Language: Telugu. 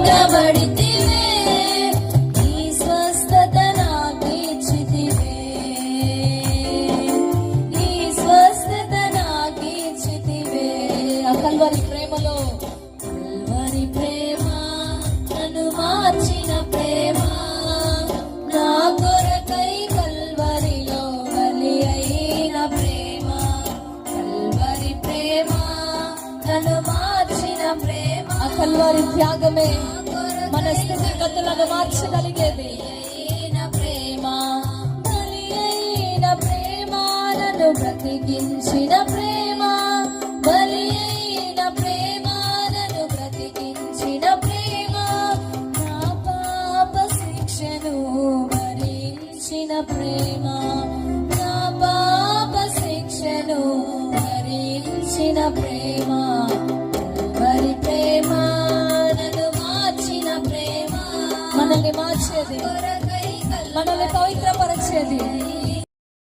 నిలబడితివే, నీ స్వస్థత నాకిచ్చితివే, నీ స్వస్థత నాకిచ్చితివే. ఆ కల్వరి ప్రేమలో, కల్వరి ప్రేమ నన్ను మార్చిన ప్రేమ, నా కొరకై కల్వరిలో బలి అయిన ప్రేమ, కల్వరి ప్రేమ నన్ను మార్చిన ప్రేమ. ఆ కల్వరి త్యాగమే మన స్థితిగతులను మార్చగలిగేది. ప్రేమ, బలి అయిన ప్రేమ, నన్ను బ్రతికించిన ప్రేమ, బలి అయిన ప్రేమ, నన్ను బ్రతికించిన ప్రేమ, నా పాప శిక్షను భరించిన ప్రేమ, నా పాప శిక్షను భరించిన ప్రేమ, కల్వరి ప్రేమ నన్ను మార్చిన ప్రేమ. మనల్ని మార్చేది, మనల్ని పవిత్రపరిచేది.